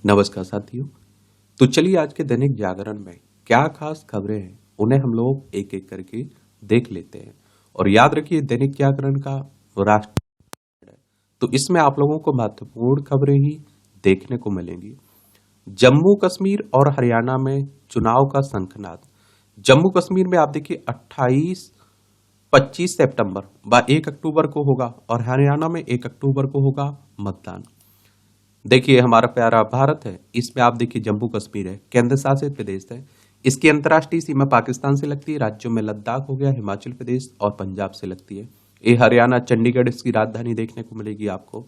नमस्कार साथियों। तो चलिए आज के दैनिक जागरण में क्या खास खबरें हैं उन्हें हम लोग एक एक करके देख लेते हैं। और याद रखिए दैनिक जागरण का राष्ट्र है, तो इसमें आप लोगों को महत्वपूर्ण खबरें ही देखने को मिलेंगी। जम्मू कश्मीर और हरियाणा में चुनाव का शंखनाद। जम्मू कश्मीर में आप देखिए 25 सितंबर व 1 अक्टूबर को होगा और हरियाणा में 1 अक्टूबर को होगा मतदान। देखिए हमारा प्यारा भारत है, इसमें आप देखिए जम्मू कश्मीर है, केंद्र शासित प्रदेश है। इसकी अंतर्राष्ट्रीय सीमा पाकिस्तान से लगती है। राज्यों में लद्दाख हो गया, हिमाचल प्रदेश और पंजाब से लगती है। ये हरियाणा चंडीगढ़ इसकी राजधानी देखने को मिलेगी आपको।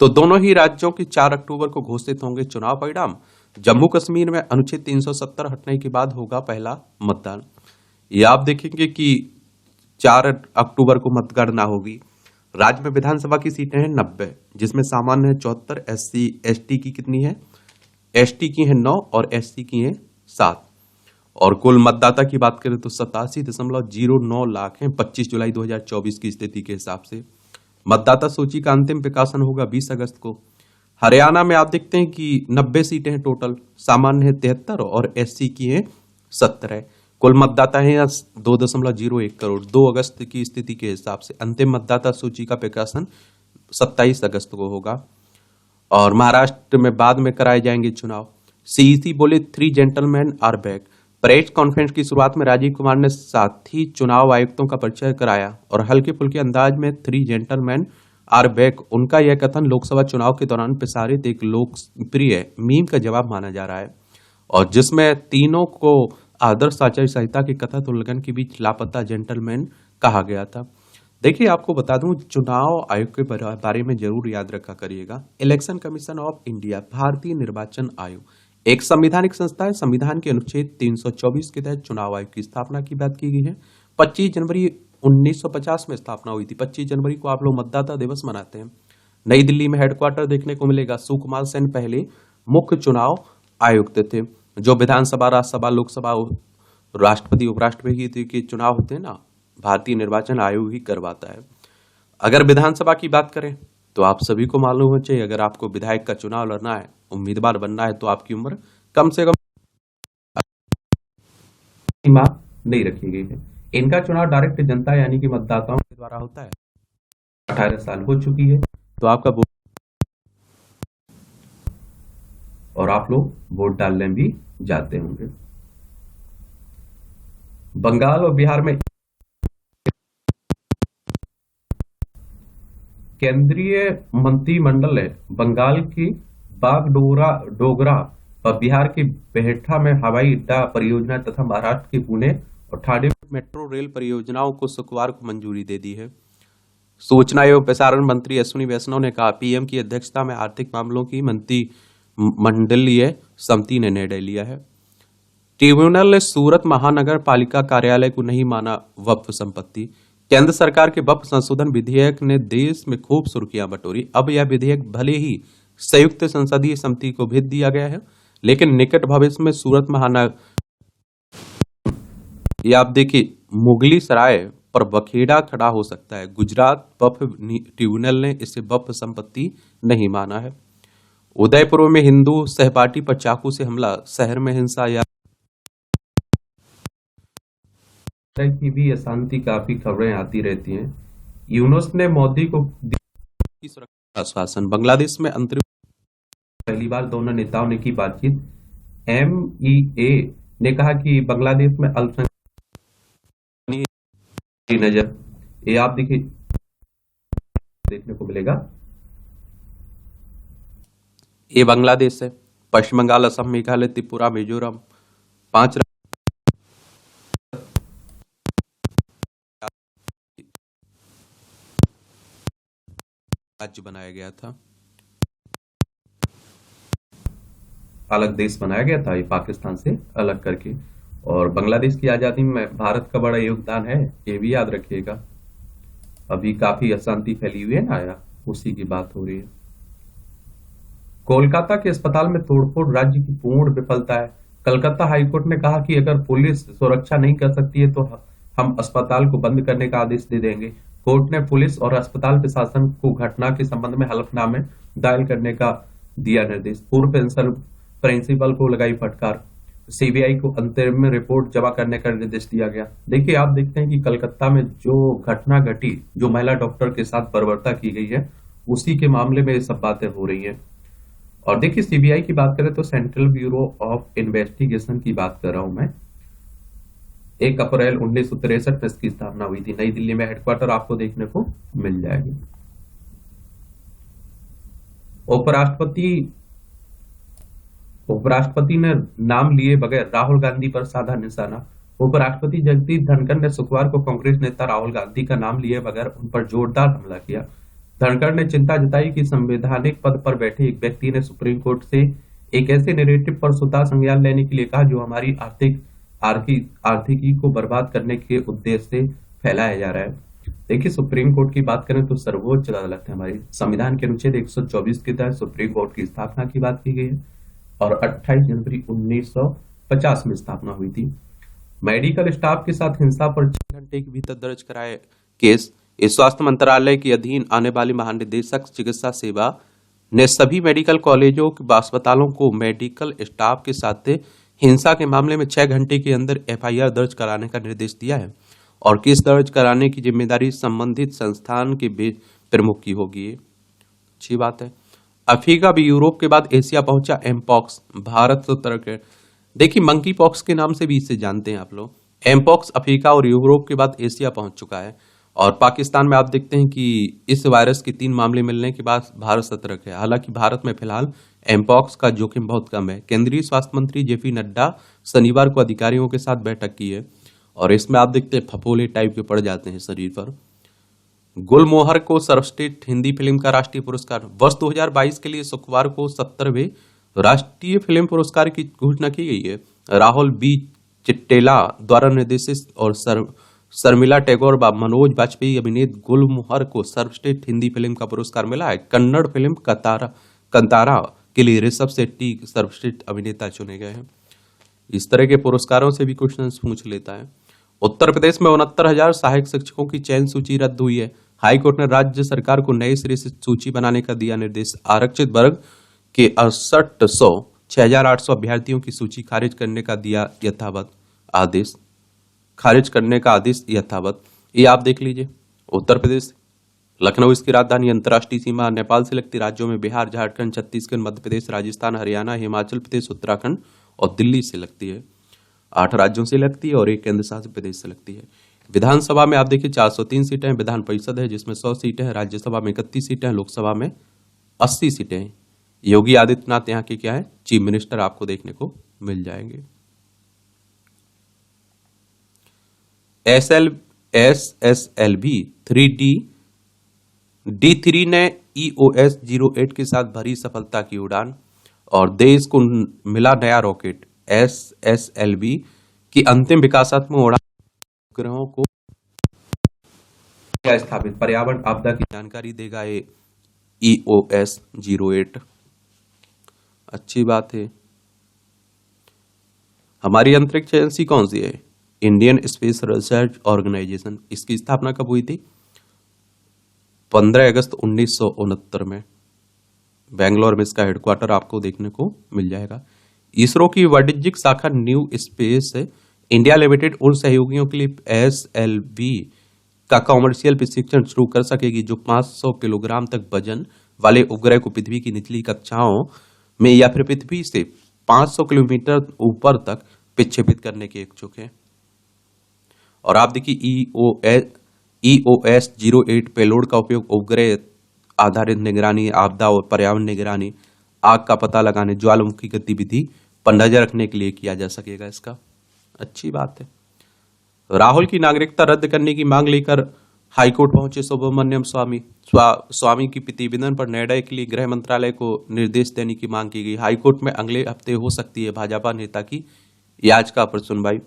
तो दोनों ही राज्यों की 4 अक्टूबर को घोषित होंगे चुनाव परिणाम। जम्मू कश्मीर में अनुच्छेद 370 हटने के बाद होगा पहला मतदान। ये आप देखेंगे कि 4 अक्टूबर को मतगणना होगी। राज्य में विधानसभा की सीटें हैं 90, जिसमें सामान्य है 74, एससी एसटी की कितनी है, एसटी की है 9 और एससी की है 7। और कुल मतदाता की बात करें तो 87.09 लाख हैं 25 जुलाई 2024 की स्थिति के हिसाब से। मतदाता सूची का अंतिम प्रकाशन होगा 20 अगस्त को। हरियाणा में आप देखते हैं कि 90 सीटें हैं टोटल, सामान्य है 73 और एससी की है 17। कुल मतदाता है 2.01 करोड़। 2 अगस्त की स्थिति के हिसाब से अंतिम मतदाता सूची का प्रकाशन 27 अगस्त को होगा। और महाराष्ट्र में बाद में कराए जाएंगे चुनाव। सीईसी बोले 3 gentleman are back. Press conference की शुरुआत में राजीव कुमार ने साथी चुनाव आयुक्तों का परिचय कराया और हल्के फुल्के अंदाज में 3 जेंटलमैन आर बैक। उनका यह कथन लोकसभा चुनाव के दौरान प्रसारित एक लोकप्रिय मीम का जवाब माना जा रहा है, और जिसमें तीनों को आदर्श आचार संहिता के कथित उल्लंघन के बीच लापता जेंटलमैन कहा गया था। देखिए आपको बता दूं, चुनाव आयोग के बारे में जरूर याद रखा करिएगा। इलेक्शन कमीशन ऑफ इंडिया, भारतीय निर्वाचन आयोग एक संवैधानिक संस्था है। संविधान के अनुच्छेद 324 के तहत चुनाव आयोग की स्थापना की बात की गई है। 25 जनवरी 1950 में स्थापना हुई थी। 25 जनवरी को आप लोग मतदाता दिवस मनाते हैं। नई दिल्ली में हेडक्वार्टर देखने को मिलेगा। सुकुमार सेन पहले मुख्य चुनाव आयुक्त थे। जो विधानसभा, राज्यसभा, लोकसभा, राष्ट्रपति, उपराष्ट्रपति के चुनाव होते हैं ना, भारतीय निर्वाचन आयोग ही करवाता है। अगर विधानसभा की बात करें तो आप सभी को मालूम होना चाहिए, अगर आपको विधायक का चुनाव लड़ना है, उम्मीदवार बनना है, तो आपकी उम्र कम से कम सीमा नहीं रखी गई है। इनका चुनाव डायरेक्ट जनता यानी कि मतदाताओं के द्वारा होता है। 18 साल हो चुकी है तो आपका वोट, और आप लोग वोट डालने भी जाते होंगे। बंगाल और बिहार में केंद्रीय मंत्रिमंडल ने बंगाल की डोगरा और बिहार की बेहटा में हवाई अड्डा परियोजना तथा महाराष्ट्र के पुणे और ठाणे मेट्रो रेल परियोजनाओं को शुक्रवार को मंजूरी दे दी है। सूचना एवं प्रसारण मंत्री अश्विनी वैष्णव ने कहा, पीएम की अध्यक्षता में आर्थिक मामलों की मंत्रिमंडलीय समिति ने निर्णय लिया है। ट्रिब्यूनल ने सूरत महानगर पालिका कार्यालय को नहीं माना वक्फ संपत्ति। केंद्र सरकार के वक्फ संशोधन विधेयक ने देश में खूब सुर्खियां बटोरी। अब यह विधेयक भले ही संयुक्त संसदीय समिति को भेज दिया गया है, लेकिन निकट भविष्य में सूरत महानगर, ये आप देखिए मुगली सराय पर बखेड़ा खड़ा हो सकता है। गुजरात वक्फ ट्रिब्यूनल ने इसे वक्फ संपत्ति नहीं माना है। उदयपुर में हिंदू सहपाठी पर चाकू से हमला, शहर में हिंसा या की भी अशांति काफी खबरें आती रहती हैं। यूनुस ने मोदी को की सुरक्षा आश्वासन। बांग्लादेश में अंतरिम पहली बार दोनों नेताओं ने की बातचीत। एमईए ने कहा कि बांग्लादेश में अल्पसंख्यक नजर, ये आप देखिए देखने को मिलेगा। ये बांग्लादेश है। पश्चिम बंगाल, असम, मेघालय, त्रिपुरा, मिजोरम 5 राज्य बनाया गया था, अलग देश बनाया गया था ये पाकिस्तान से अलग करके। और बांग्लादेश की आजादी में भारत का बड़ा योगदान है, ये भी याद रखिएगा। अभी काफी अशांति फैली हुई है ना, या उसी की बात हो रही है। कोलकाता के अस्पताल में तोड़फोड़ राज्य की पूर्ण विफलता है। कलकत्ता हाईकोर्ट ने कहा कि अगर पुलिस सुरक्षा नहीं कर सकती है तो हम अस्पताल को बंद करने का आदेश दे देंगे। कोर्ट ने पुलिस और अस्पताल प्रशासन को घटना के संबंध में हलफनामे दायर करने का दिया निर्देश। पूर्व प्रिंसिपल को लगाई फटकार। सीबीआई को अंतरिम रिपोर्ट जमा करने का निर्देश दिया गया। देखिए आप देखते हैं कि कलकत्ता में जो घटना घटी, जो महिला डॉक्टर के साथ बर्बरता की गई है, उसी के मामले में ये सब बातें हो रही हैं। और देखिए सीबीआई की बात करें तो सेंट्रल ब्यूरो ऑफ इन्वेस्टिगेशन की बात कर रहा हूं मैं। 1 अप्रैल 1963 में इसकी स्थापना हुई थी। नई दिल्ली में हेडक्वार्टर आपको देखने को मिल जाएगी। उपराष्ट्रपति ने नाम लिए बगैर राहुल गांधी पर साधा निशाना। उपराष्ट्रपति जगदीप धनखड़ ने शुक्रवार को कांग्रेस नेता राहुल गांधी का नाम लिए बगैर उन पर जोरदार हमला किया। धनखड़ ने चिंता जताई कि संवैधानिक पद पर बैठे एक व्यक्ति ने सुप्रीम कोर्ट से एक ऐसे नैरेटिव पर स्वतः संज्ञान लेने के लिए कहा जो हमारी आर्थिकी को बर्बाद करने के उद्देश्य से फैलाया जा रहा है। देखिए सुप्रीम कोर्ट की बात करें तो सर्वोच्च अदालत है हमारी। संविधान के अनुच्छेद 124 के तहत सुप्रीम कोर्ट की स्थापना की बात की गई है और 28 जनवरी 1950 में स्थापना हुई थी। मेडिकल स्टाफ के साथ हिंसा पर 6 घंटे के भीतर दर्ज कराए केस। इस स्वास्थ्य मंत्रालय के अधीन आने वाली महानिदेशक चिकित्सा सेवा ने सभी मेडिकल कॉलेजों के अस्पतालों को मेडिकल स्टाफ के साथ हिंसा के मामले में 6 घंटे के अंदर एफआईआर दर्ज कराने का निर्देश दिया है और केस दर्ज कराने की जिम्मेदारी संबंधित संस्थान के प्रमुख की होगी। अच्छी बात है। अफ्रीका भी यूरोप के बाद एशिया पहुंचा एमपॉक्स। भारत से उत्तर के देखिए मंकी पॉक्स के नाम से भी इसे जानते हैं आप लोग। एमपॉक्स अफ्रीका और यूरोप के बाद एशिया पहुंच चुका है और पाकिस्तान में आप देखते हैं कि इस वायरस के 3 मामले मिलने के बाद भारत सतर्क है। हालांकि भारत में फिलहाल एमपॉक्स का जोखिम बहुत कम है। केंद्रीय स्वास्थ्य मंत्री जेपी नड्डा शनिवार को अधिकारियों के साथ बैठक की है और इसमें आप देखते हैं फफोले टाइप के पड़ जाते हैं शरीर पर। गुलमोहर को सर्वश्रेष्ठ हिंदी फिल्म का राष्ट्रीय पुरस्कार। वर्ष 2022 के लिए शुक्रवार को 70वें राष्ट्रीय फिल्म पुरस्कार की घोषणा की गई है। राहुल बी चिट्टेला द्वारा निर्देशित और शर्मिला टैगोर व मनोज वाजपेयी अभिनीत गुलमोहर को सर्वश्रेष्ठ हिंदी फिल्म का पुरस्कार मिला है। कन्नड़ फिल्म कंतारा के लिए ऋषभ शेट्टी सर्वश्रेष्ठ अभिनेता चुने गए हैं। इस तरह के पुरस्कारों से भी क्वेश्चन पूछ लेता है। उत्तर प्रदेश में 69,000 सहायक शिक्षकों की चयन सूची रद्द हुई है। हाईकोर्ट ने राज्य सरकार को नए सिरे से सूची बनाने का दिया निर्देश। आरक्षित वर्ग के 6,800 अभ्यर्थियों की सूची खारिज करने का दिया यथावत आदेश। ये आप देख लीजिए। उत्तर प्रदेश लखनऊ इसकी राजधानी। अंतर्राष्ट्रीय सीमा नेपाल से लगती राज्यों में बिहार, झारखंड, छत्तीसगढ़, मध्य प्रदेश, राजस्थान, हरियाणा, हिमाचल प्रदेश, उत्तराखंड और दिल्ली से लगती है। 8 राज्यों से लगती है और 1 केंद्र शासित प्रदेश से लगती है। विधानसभा में आप देखिए 403 सीटें हैं। विधान परिषद है जिसमें 100 सीटें हैं। राज्यसभा में 31 सीटें हैं। लोकसभा में 80 सीटें हैं। योगी आदित्यनाथ यहाँ के क्या है? चीफ मिनिस्टर आपको देखने को मिल जाएंगे। SSLV 3D-D3 ने EOS 08 के साथ भरी सफलता की उड़ान और देश को मिला नया रॉकेट। SSLV की अंतिम विकासात्मक उड़ान उपग्रहों को स्थापित पर्यावरण आपदा की जानकारी देगा ये EOS 08। अच्छी बात है। हमारी अंतरिक्ष एजेंसी कौन सी है? Indian space research organisation. इसकी स्थापना कब हुई थी? 15 अगस्त 1969 में। बेंगलोर में इसका हेडक्वार्टर आपको देखने को मिल जाएगा। इसरो की वाणिज्यिक शाखा न्यू स्पेस इंडिया लिमिटेड उन सहयोगियों के लिए SLV का कॉमर्शियल प्रशिक्षण शुरू कर सकेगी जो 500 किलोग्राम तक वजन वाले उपग्रह को पृथ्वी की निचली कक्षाओं में या फिर पृथ्वी से 500 किलोमीटर ऊपर तक विक्षेपित करने के इच्छुक है। और आप देखिए EOS 08 पेलोड का उपयोग उपग्रह आधारित निगरानी, आपदा और पर्यावरण निगरानी, आग का पता लगाने, ज्वालामुखी गतिविधि पर नजर रखने के लिए किया जा सकेगा इसका। अच्छी बात है। राहुल की नागरिकता रद्द करने की मांग लेकर हाईकोर्ट पहुंचे सुब्रमण्यम स्वामी की प्रतिवेदन पर निर्णय के लिए गृह मंत्रालय को निर्देश देने की मांग की गई। हाईकोर्ट में अगले हफ्ते हो सकती है भाजपा नेता की याचिका पर सुनवाई।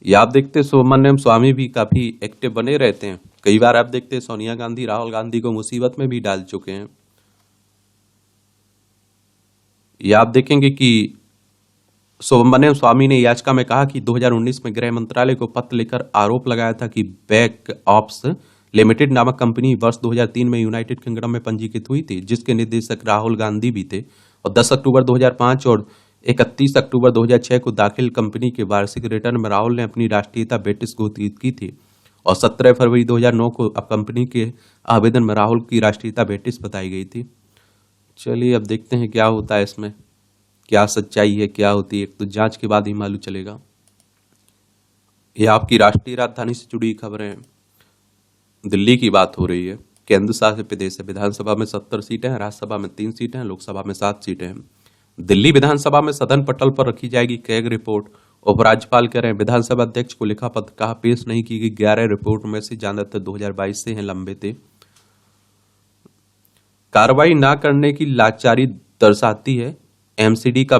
ये आप देखते हैं सुब्रमण्यम स्वामी भी काफी एक्टिव बने रहते हैं। कई बार आप देखते हैं सोनिया गांधी, राहुल गांधी को मुसीबत में भी डाल चुके हैं। ये आप देखेंगे कि सुब्रमण्यम स्वामी ने याचिका में कहा कि 2019 में गृह मंत्रालय को पत्र लिखकर आरोप लगाया था कि बैक ऑप्स लिमिटेड नामक कंपनी वर्ष 2003 में यूनाइटेड किंगडम में पंजीकृत हुई थी जिसके निदेशक राहुल गांधी भी थे और 10 अक्टूबर 2005 और 31 अक्टूबर 2006 को दाखिल कंपनी के वार्षिक रिटर्न में राहुल ने अपनी राष्ट्रीयता ब्रिटिश घोषित की थी और 17 फरवरी 2009 को अब कंपनी के आवेदन में राहुल की राष्ट्रीयता ब्रिटिश बताई गई थी। चलिए अब देखते हैं क्या होता है इसमें, क्या सच्चाई है, क्या होती है, तो जांच के बाद ही मालूम चलेगा। ये आपकी राष्ट्रीय राजधानी से जुड़ी खबरें हैं। दिल्ली की बात हो रही है, केंद्र शासित प्रदेश है। विधानसभा में 70 सीटें हैं, राज्यसभा में 3 सीटें हैं, लोकसभा में 7 सीटें हैं। दिल्ली विधानसभा में सदन पटल पर रखी जाएगी कैग रिपोर्ट। उपराज्यपाल कह रहे हैं विधानसभा अध्यक्ष को लिखा पत्र, कहा पेश नहीं की गई 11 रिपोर्ट में से ज्यादातर 2022 से हैं, लंबे थे। कार्रवाई ना करने की लाचारी दर्शाती है एमसीडी का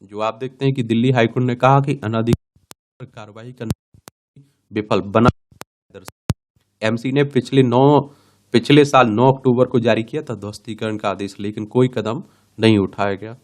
जो आप देखते हैं कि दिल्ली हाईकोर्ट ने कहा कि अनाधिकृत कार्रवाई करने विफल बना। एमसी ने पिछले साल 9 अक्टूबर को जारी किया था ध्वस्तीकरण का आदेश, लेकिन कोई कदम नहीं उठाया गया।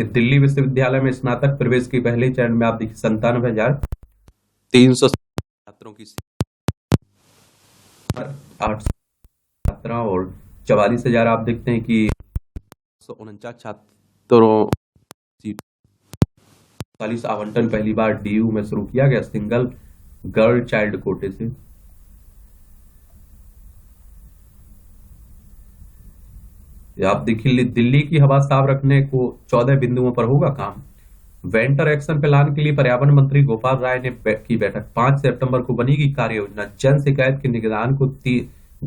दिल्ली विश्वविद्यालय में स्नातक प्रवेश के पहले चरण में आप देखिए 97,300 छात्रों की 8 छात्रा और 44,000 आप देखते हैं कि 149 छात्रों सीट 40 आवंटन पहली बार डीयू में शुरू किया गया सिंगल गर्ल चाइल्ड कोटे से। आप देखिए दिल्ली की हवा साफ रखने को 14 बिंदुओं पर होगा काम। वेंटर एक्शन प्लान के लिए पर्यावरण मंत्री गोपाल राय ने की बैठक। 5 सितंबर को बनेगी कार्य योजना। जन शिकायत के निगरान को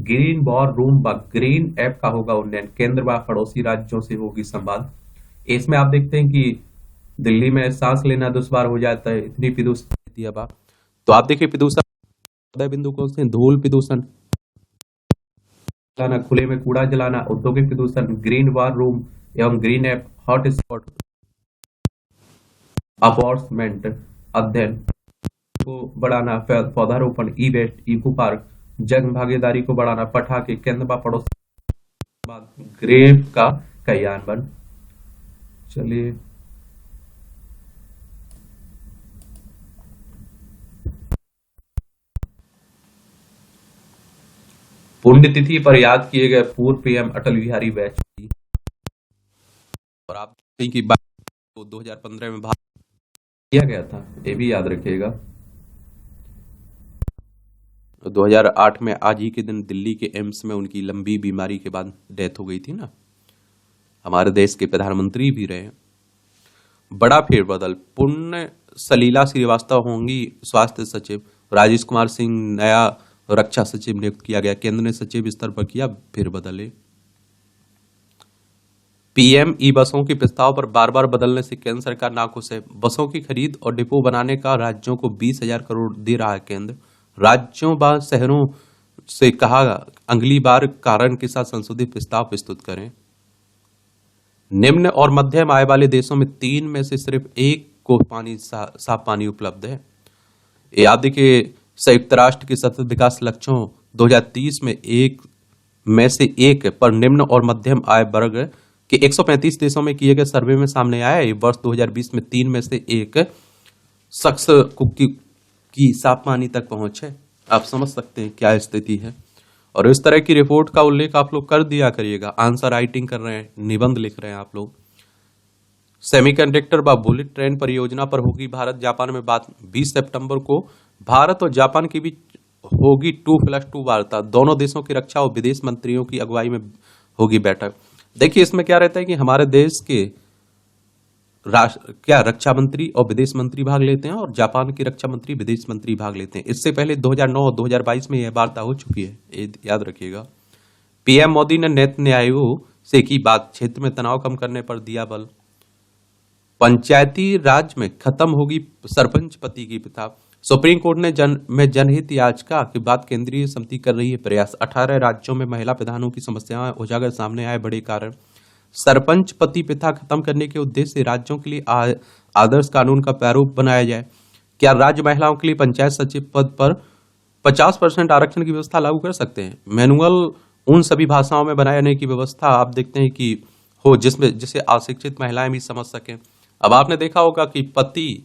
ग्रीन वॉर रूम व ग्रीन ऐप का होगा उन्नयन। केंद्र व पड़ोसी राज्यों से होगी संवाद। इसमें आप देखते हैं कि दिल्ली में सांस लेना दुश्वार हो जाता है, इतनी प्रदूषण हवा। तो आप देखिए प्रदूषण 14 बिंदु कौन से? धूल प्रदूषण, खुले में कूड़ा जलाना, औद्योगिक प्रदूषण, ग्रीन वार रूम एवं ग्रीन ऐप, हॉट स्पॉट, अपॉर्चमेंट अध्ययन को बढ़ाना, पौधारोपण, ई वेस्ट, इको पार्क, जन भागीदारी को बढ़ाना, पटाखे, केंद्र व पड़ोसी ग्रेप का क्रियान्वयन। चलिए पुण्यतिथि पर याद किए गए पूर्व पीएम अटल बिहारी वाजपेयी। और आप देखते कि 2015 में भारत किया गया था, ये भी याद रखिएगा। 2008 में आज ही के दिन दिल्ली के एम्स में उनकी लंबी बीमारी के बाद डेथ हो गई थी ना। हमारे देश के प्रधानमंत्री भी रहे। बड़ा फेरबदल, पुण्य सलीला श्रीवास्तव होंगी स्वास्थ्य सचिव। राजेश कुमार सिंह नया रक्षा सचिव नियुक्त किया गया। केंद्र ने सचिव स्तर पर किया फेरबदल। पीएम ई बसों के प्रस्ताव पर बार बार बदलने से केंद्र सरकार नाखुश है। बसों की खरीद और डिपो बनाने का राज्यों को 20,000 करोड़ दे रहा है केंद्र। राज्यों व शहरों से कहा अगली बार कारण के साथ संशोधित प्रस्ताव प्रस्तुत करें। निम्न और मध्यम आय वाले देशों में 3 में से सिर्फ 1 को साफ पानी उपलब्ध है। याद देखिए संयुक्त राष्ट्र के सतत विकास लक्ष्यों 2030 में 1 में से 1 पर निम्न और मध्यम आय वर्ग के 135 देशों में किए गए सर्वे में सामने आया है। वर्ष 2020 में 3 में से 1 शख्स की साफ पानी तक पहुंच है। आप समझ सकते हैं क्या स्थिति है। और इस तरह की रिपोर्ट का उल्लेख आप लोग कर दिया करिएगा। आंसर राइटिंग कर रहे हैं, निबंध लिख रहे हैं आप लोग। सेमीकंडक्टर व बुलेट ट्रेन परियोजना पर होगी भारत जापान में बात। 20 सितंबर को भारत और जापान के बीच होगी 2+2 वार्ता। दोनों देशों की रक्षा और विदेश मंत्रियों की अगुवाई में होगी बैठक। देखिए इसमें क्या रहता है कि हमारे देश के रक्षा मंत्री और विदेश मंत्री भाग लेते हैं और जापान के रक्षा मंत्री विदेश मंत्री भाग लेते हैं। इससे पहले 2009 और 2022 में यह वार्ता हो चुकी है, याद रखिएगा। पीएम मोदी ने नेतन्याहू से की बात, क्षेत्र में तनाव कम करने पर दिया बल। पंचायती राज में खत्म होगी सरपंच पति की प्रथा। सुप्रीम कोर्ट ने जनहित याचिका के बाद केंद्रीय समिति कर रही है प्रयास। 18 राज्यों में महिला प्रधानों की समस्याएं उजागर सामने आए बड़े कारण। सरपंच पति प्रथा खत्म करने के उद्देश्य से राज्यों के लिए आदर्श कानून का प्रारूप बनाया जाए। क्या राज्य महिलाओं के लिए पंचायत सचिव पद पर 50% आरक्षण की व्यवस्था लागू कर सकते हैं? मैनुअल उन सभी भाषाओं में बनाने की व्यवस्था आप देखते हैं कि हो, जिसमें जिसे अशिक्षित महिलाएं भी समझ सकें। अब आपने देखा होगा कि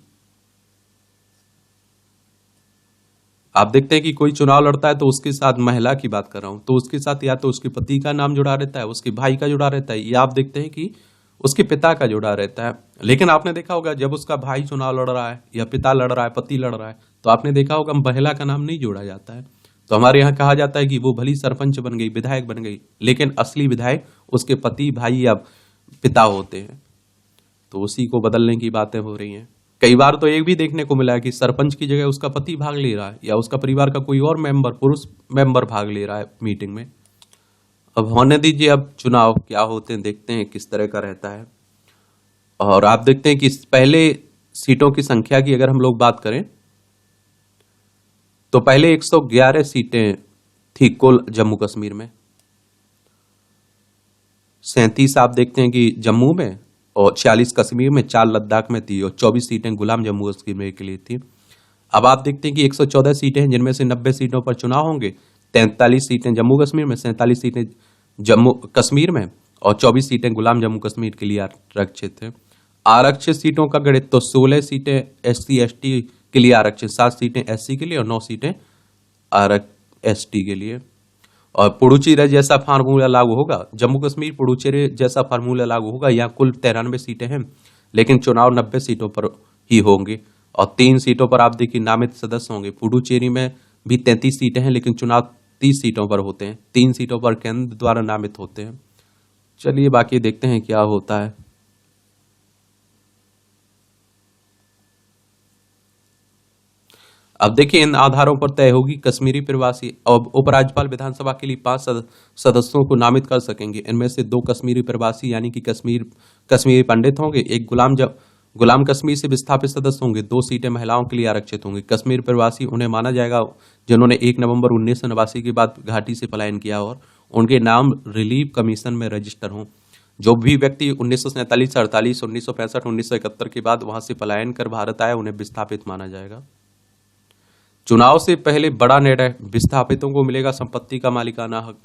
आप देखते हैं कि कोई चुनाव लड़ता है तो उसके साथ, महिला की बात कर रहा हूं, तो उसके साथ या तो उसके पति का नाम जुड़ा रहता है, उसके भाई का जुड़ा रहता है, या आप देखते हैं कि उसके पिता का जुड़ा रहता है। लेकिन आपने देखा होगा जब उसका भाई चुनाव लड़ रहा है या पिता लड़ रहा है, पति लड़ रहा है, तो आपने देखा होगा महिला का नाम नहीं जोड़ा जाता है। तो हमारे यहाँ कहा जाता है कि वो भली सरपंच बन गई, विधायक बन गई, लेकिन असली विधायक उसके पति, भाई या पिता होते हैं। तो उसी को बदलने की बातें हो रही हैं। कई बार तो एक भी देखने को मिला है कि सरपंच की जगह उसका पति भाग ले रहा है या उसका परिवार का कोई और मेंबर, पुरुष मेंबर भाग ले रहा है मीटिंग में। अब होने दीजिए, अब चुनाव क्या होते हैं देखते हैं किस तरह का रहता है। और आप देखते हैं कि पहले सीटों की संख्या की अगर हम लोग बात करें तो पहले 111 सीटें थी कुल जम्मू कश्मीर में। 37 आप देखते हैं कि जम्मू में, और 46 कश्मीर में, 4 लद्दाख में थी, और 24 सीटें गुलाम जम्मू कश्मीर के लिए थी। अब आप देखते हैं कि 114 सीटें हैं जिनमें से 90 सीटों पर चुनाव होंगे। 43 सीटें जम्मू कश्मीर में, 47 सीटें जम्मू कश्मीर में, और 24 सीटें गुलाम जम्मू कश्मीर के लिए आरक्षित हैं। आरक्षित सीटों का गणित तो 16 सीटें SC ST के लिए आरक्षित, 7 सीटें SC के लिए और 9 सीटें ST के लिए। और पुडुचेरी जैसा फार्मूला लागू होगा, जम्मू कश्मीर पुडुचेरी जैसा फार्मूला लागू होगा। यहाँ कुल 93 सीटें हैं, लेकिन चुनाव 90 सीटों पर ही होंगे, और 3 सीटों पर आप देखिए नामित सदस्य होंगे। पुडुचेरी में भी 33 सीटें हैं, लेकिन चुनाव 30 सीटों पर होते हैं। 3 सीटों पर केंद्र द्वारा नामित होते हैं। चलिए बाकी देखते हैं क्या होता है। अब देखिए इन आधारों पर तय होगी कश्मीरी प्रवासी। अब उपराज्यपाल विधानसभा के लिए 5 सदस्यों को नामित कर सकेंगे। इनमें से 2 कश्मीरी प्रवासी यानी कि कश्मीरी पंडित होंगे, एक गुलाम कश्मीर से विस्थापित सदस्य होंगे। 2 सीटें महिलाओं के लिए आरक्षित होंगी। कश्मीर प्रवासी उन्हें माना जाएगा जिन्होंने 1 नवंबर 1989 के बाद घाटी से पलायन किया और उनके नाम रिलीफ कमीशन में रजिस्टर हों। जो भी व्यक्ति 1947, 48, 1965, 1971 के बाद वहां से पलायन कर भारत आया, उन्हें विस्थापित माना जाएगा। चुनाव से पहले बड़ा निर्णय, विस्थापितों को मिलेगा संपत्ति का मालिकाना हक।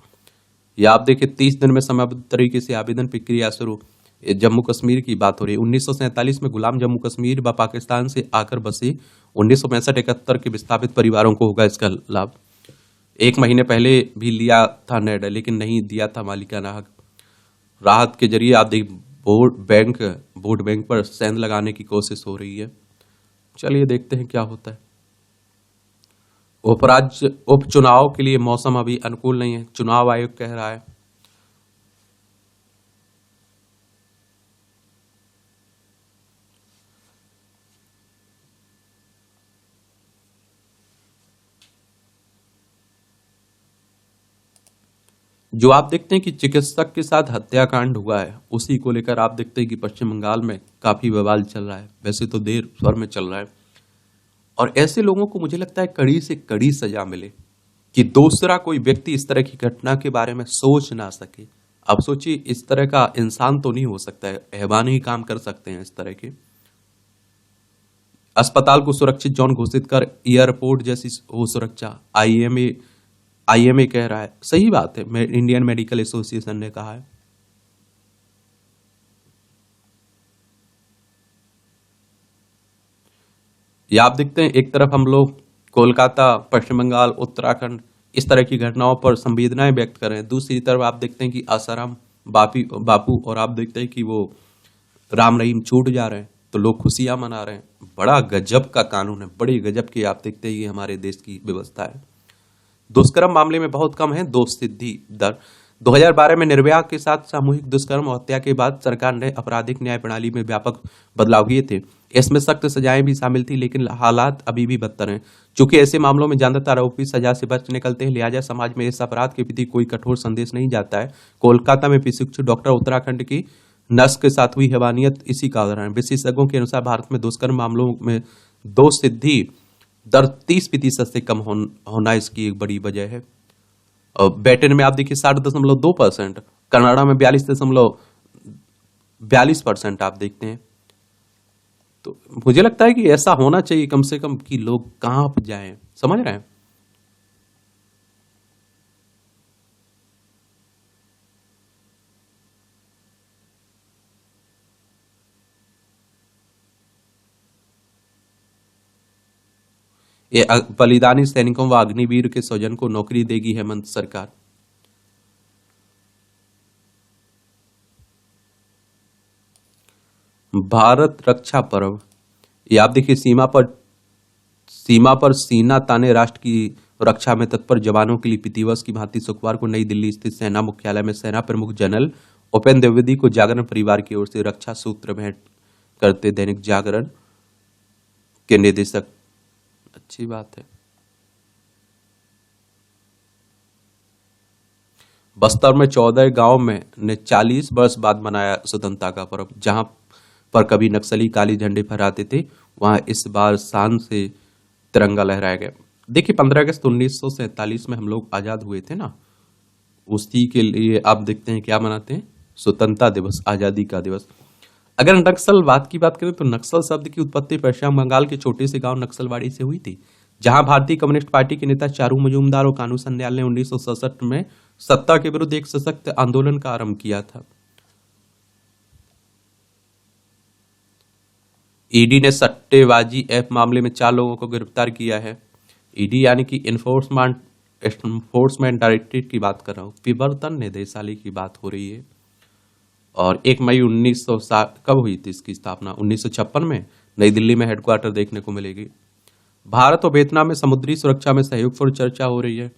या आप देखिए 30 दिन में समयबद्ध तरीके से आवेदन प्रक्रिया शुरू। जम्मू कश्मीर की बात हो रही है। 1947 में गुलाम जम्मू कश्मीर व पाकिस्तान से आकर बसे 1965-71 के विस्थापित परिवारों को होगा इसका लाभ। 1 महीने पहले भी लिया था निर्णय, लेकिन नहीं दिया था मालिकाना हक। राहत के जरिए आप देखिए वोट बैंक पर सेंध लगाने की कोशिश हो रही है। चलिए देखते हैं क्या होता है। उपचुनाव के लिए मौसम अभी अनुकूल नहीं है, चुनाव आयोग कह रहा है। जो आप देखते हैं कि चिकित्सक के साथ हत्याकांड हुआ है, उसी को लेकर आप देखते हैं कि पश्चिम बंगाल में काफी बवाल चल रहा है। वैसे तो देर स्वर में चल रहा है, और ऐसे लोगों को मुझे लगता है कड़ी से कड़ी सजा मिले कि दूसरा कोई व्यक्ति इस तरह की घटना के बारे में सोच ना सके। अब सोचिए, इस तरह का इंसान तो नहीं हो सकता है, हैवान ही काम कर सकते हैं इस तरह के। अस्पताल को सुरक्षित जोन घोषित कर एयरपोर्ट जैसी हो सुरक्षा, आईएमए कह रहा है। सही बात है, इंडियन मेडिकल एसोसिएशन ने कहा है। या आप देखते हैं एक तरफ हम लोग कोलकाता, पश्चिम बंगाल, उत्तराखंड इस तरह की घटनाओं पर संवेदनाएं व्यक्त कर रहे हैं, दूसरी तरफ आप देखते हैं कि आसाराम बापू और आप देखते हैं कि वो राम रहीम छूट जा रहे हैं, तो लोग खुशियां मना रहे हैं। बड़ा गजब का कानून है, बड़ी गजब की आप देखते हैं ये हमारे देश की व्यवस्था है। दुष्कर्म मामले में बहुत कम है दोष सिद्धि दर। 2012 में निर्भया के साथ सामूहिक दुष्कर्म और हत्या के बाद सरकार ने आपराधिक न्याय प्रणाली में व्यापक बदलाव किए थे। इसमें सख्त सजाएं भी शामिल थी, लेकिन हालात अभी भी बदतर हैं। चूंकि ऐसे मामलों में ज्यादातर आरोपी सजा से बच निकलते हैं, लिहाजा समाज में इस अपराध के प्रति कोई कठोर संदेश नहीं जाता है। कोलकाता में प्रशिक्षु डॉक्टर उत्तराखंड की नर्स के साथ हुई हैवानियत इसी का उदाहरण। विशेषज्ञों के अनुसार भारत में दुष्कर्म मामलों में दोष सिद्धि दर 30% से कम होना इसकी एक बड़ी वजह है। ब्रिटेन में आप देखिए 60.2%, कनाडा में 42% आप देखते हैं। तो मुझे लगता है कि ऐसा होना चाहिए कम से कम कि लोग कांप जाएं, समझ रहे हैं। ये बलिदानी सैनिकों व अग्निवीर के स्वजन को नौकरी देगी हेमंत सरकार। भारत रक्षा पर्व, ये आप देखिए सीमा पर सीना ताने राष्ट्र की रक्षा में तत्पर जवानों के लिए प्रतिवर्ष की भांति शुक्रवार को नई दिल्ली स्थित सेना मुख्यालय में सेना प्रमुख जनरल उपेंद्र द्विवेदी को जागरण परिवार की ओर से रक्षा सूत्र भेंट करते दैनिक जागरण के निदेशक। अच्छी बात है। बस्तर में 14 गांव में ने 40 वर्ष बाद मनाया स्वतंत्रता का पर्व। जहां पर कभी नक्सली काली झंडे फहराते थे, वहां इस बार शान से तिरंगा लहराया गया। देखिए 15 अगस्त 1947 में हम लोग आजाद हुए थे ना, उसी के लिए आप देखते हैं क्या मनाते हैं, स्वतंत्रता दिवस, आजादी का दिवस। अगर नक्सलवाद की बात करें तो नक्सल शब्द की उत्पत्ति पश्चिम बंगाल के छोटे से गांव नक्सलवाड़ी से हुई थी, जहां भारतीय कम्युनिस्ट पार्टी के नेता चारू मजूमदार और कानू सन्याल ने 1967 में सत्ता के विरुद्ध एक सशक्त आंदोलन का आरंभ किया था। ईडी ने सट्टेबाजी ऐप मामले में 4 लोगों को गिरफ्तार किया है। ईडी यानी कि एनफोर्समेंट डायरेक्टरेट की बात कर रहा हूं, विवर्तन निदेशालय की बात हो रही है। और 1 मई 1960 कब हुई थी इसकी स्थापना? 1956 में नई दिल्ली में हेडक्वार्टर देखने को मिलेगी। भारत और वियतनाम में समुद्री सुरक्षा में सहयोग पर चर्चा हो रही है।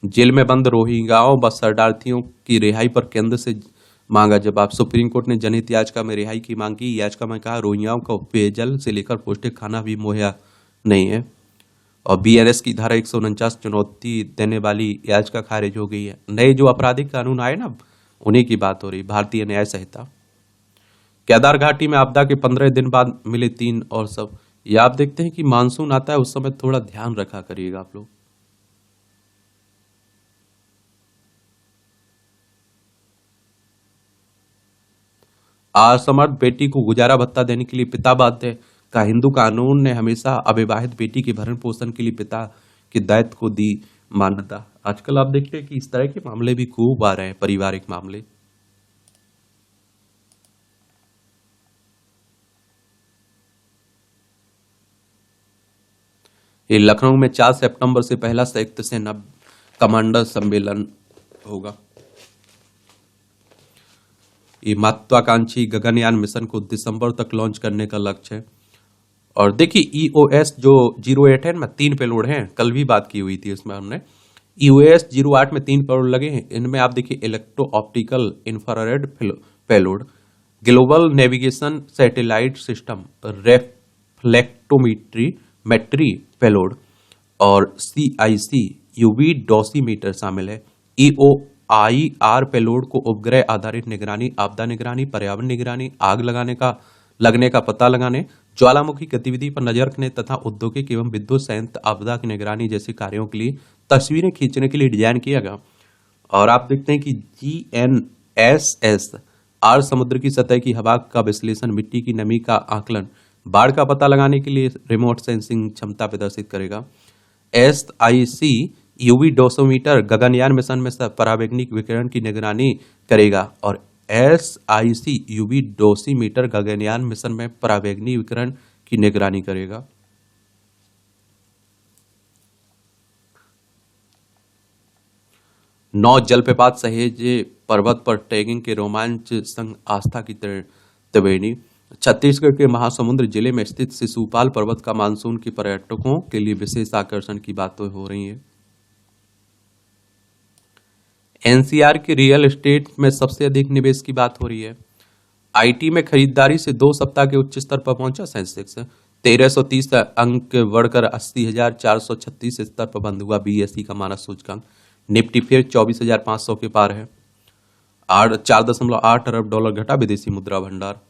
जेल में बंद रोहिंग्याओं व शरणार्थियों की रिहाई पर केंद्र से मांगा जवाब। सुप्रीम कोर्ट ने जनहित याचिका में रिहाई की मांग की। याचिका में कहा रोहिंग्याओं को पेयजल से लेकर पौष्टिक खाना भी मुहैया नहीं है। और बीएनएस की धारा 149 चुनौती देने वाली याचिका खारिज हो गई है। नए जो आपराधिक कानून आए ना, उन्हीं की बात हो रही, भारतीय न्याय संहिता। केदार घाटी में आपदा के 15 दिन बाद मिले 3 और सब। ये आप देखते हैं कि मानसून आता है, उस समय थोड़ा ध्यान रखा करिएगा आप लोग। असमर्थ बेटी को गुजारा भत्ता देने के लिए पिता बाध्य का हिंदू कानून ने हमेशा अविवाहित बेटी के भरण पोषण के लिए पिता के दायित्व को दी मान्यता। आजकल आप देखते हैं कि इस तरह के मामले भी खूब आ रहे हैं, पारिवारिक मामले। ये लखनऊ में 4 सितंबर से पहला संयुक्त सेना कमांडर सम्मेलन होगा। ये महत्वाकांक्षी गगनयान मिशन को दिसंबर तक लॉन्च करने का लक्ष्य है। और देखिए EOS जो 08 है ना, 3 पेलोड हैं, कल भी बात की हुई थी इसमें हमने। EOS 08 में 3 पेलोड लगे हैं। इनमें आप देखिए electro optical infrared payload, global navigation satellite system, reflectometry मेट्री पेलोड और CIC UV डोसीमीटर शामिल है। EOIR पेलोड को उपग्रह आधारित निगरानी, आपदा निगरानी, पर्यावरण निगरानी, आग लगने का पता लगाने, ज्वालामुखी गतिविधि पर नजर रखने तथा औद्योगिक एवं विद्युत संयंत्र आपदा की निगरानी जैसे कार्यों के लिए तस्वीरें खींचने के लिए डिजाइन किया गया। और आप देखते हैं कि GNSS समुद्र की सतह की हवा का विश्लेषण, मिट्टी की नमी का आकलन, बाढ़ का पता लगाने के लिए रिमोट सेंसिंग क्षमता प्रदर्शित करेगा। SIC UV डोसोमीटर गगनयान मिशन में परावैज्ञानिक विकिरण की निगरानी करेगा। और SIC UV dosimeter Gaganyaan mission में परावैज्ञानिक विकिरण की निगरानी करेगा। नौ जलप्रपात सहेजे पर्वत पर ट्रेकिंग के रोमांच संग आस्था की त्रिवेणी। छत्तीसगढ़ के महासमुंद जिले में स्थित शिशुपाल पर्वत का मानसून के पर्यटकों के लिए विशेष आकर्षण की बातें हो रही हैं। NCR के रियल एस्टेट में सबसे अधिक निवेश की बात हो रही है। IT में खरीदारी से 2 सप्ताह के उच्च स्तर पर पहुंचा सेंसेक्स, 1330 अंक बढ़कर 80,436 स्तर पर बंद हुआ। BSE का मानक सूचकांक। निफ्टी फिर 24,500 के पार है। 4.8 अरब डॉलर घटा विदेशी मुद्रा भंडार।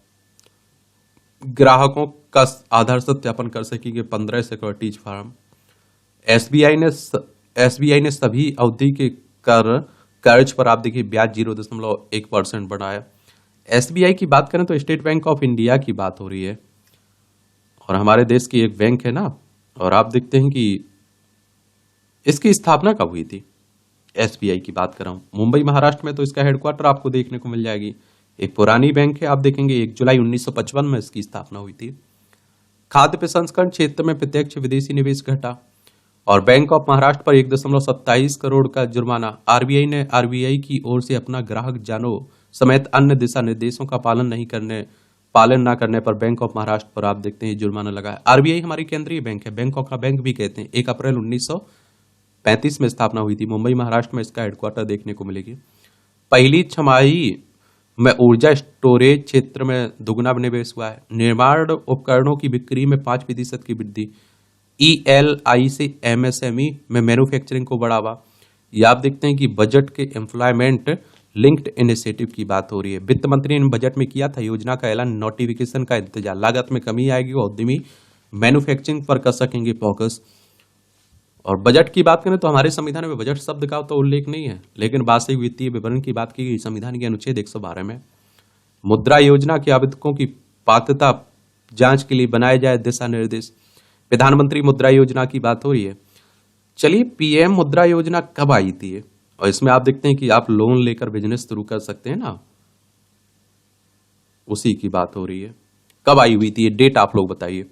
ग्राहकों का आधार सत्यापन कर सकेंगे 15 सिक्योरिटीज फार्म। SBI ने सभी अवधि के कर्ज पर आप देखिए ब्याज 0.1% बढ़ाया। SBI की बात करें तो स्टेट बैंक ऑफ इंडिया की बात हो रही है और हमारे देश की एक बैंक है ना। और आप देखते हैं कि इसकी स्थापना कब हुई थी। SBI की बात कर रहा हूं, मुंबई महाराष्ट्र में, तो इसका हेडक्वार्टर आपको देखने को मिल जाएगी एक पुरानी बैंक है, आप देखेंगे 1 जुलाई 1955 में इसकी स्थापना हुई थी। खाद्य प्रसंस्करण क्षेत्र में प्रत्यक्ष विदेशी निवेश घटा और बैंक ऑफ महाराष्ट्र पर 1.27 करोड़ का जुर्माना। आरबीआई की ओर से अपना ग्राहक जानो समेत अन्य दिशा निर्देशों का पालन न करने पर बैंक ऑफ महाराष्ट्र पर आप देखते हैं जुर्माना लगा है। आरबीआई हमारी केंद्रीय बैंक है, बैंकों का बैंक भी कहते हैं। 1 अप्रैल 1935 में स्थापना हुई थी। मुंबई महाराष्ट्र में इसका हेडक्वार्टर देखने को मिलेगी। पहली छमाही में ऊर्जा स्टोरेज क्षेत्र में दुगना निवेश हुआ है। निर्माण उपकरणों की बिक्री में 5% की वृद्धि। ELI से MSME में मैन्युफैक्चरिंग को बढ़ावा। ये आप देखते हैं कि बजट के एम्प्लॉयमेंट लिंक्ड इनिशिएटिव की बात हो रही है। वित्त मंत्री ने बजट में किया था योजना का ऐलान, नोटिफिकेशन का इंतजार। लागत में कमी आएगी और उद्यमी मैन्युफैक्चरिंग पर कर सकेंगे फोकस। और बजट की बात करें तो हमारे संविधान में बजट शब्द का तो उल्लेख नहीं है, लेकिन वार्षिक वित्तीय विवरण की बात की गई संविधान के अनुच्छेद 112 में। मुद्रा योजना के आवेदकों की पात्रता जांच के लिए बनाए जाए दिशा निर्देश। प्रधानमंत्री मुद्रा योजना की बात हो रही है। चलिए, पीएम मुद्रा योजना कब आई थी? और इसमें आप देखते हैं कि आप लोन लेकर बिजनेस शुरू कर सकते हैं ना, उसी की बात हो रही है। कब आई हुई थी ये डेट आप लोग बताइए।